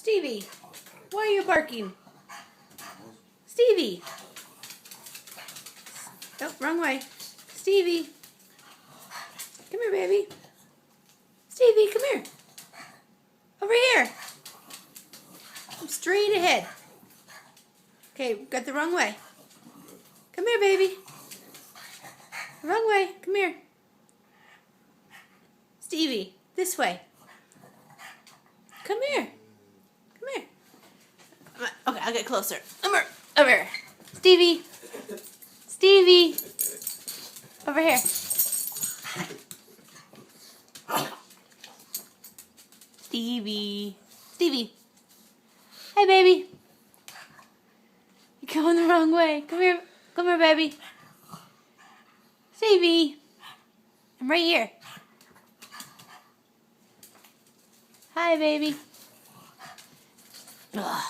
Stevie, why are you barking? Stevie. Oh, wrong way. Stevie. Come here, baby. Stevie, come here. Over here. Straight ahead. Okay, got the wrong way. Come here, baby. Wrong way. Come here. Stevie, this way. Come here. Come here. Okay, I'll get closer. Over here. Stevie. Stevie. Over here. Stevie. Stevie. Hey, baby. You're going the wrong way. Come here. Come here, baby. Stevie. I'm right here. Hi, baby. Ugh.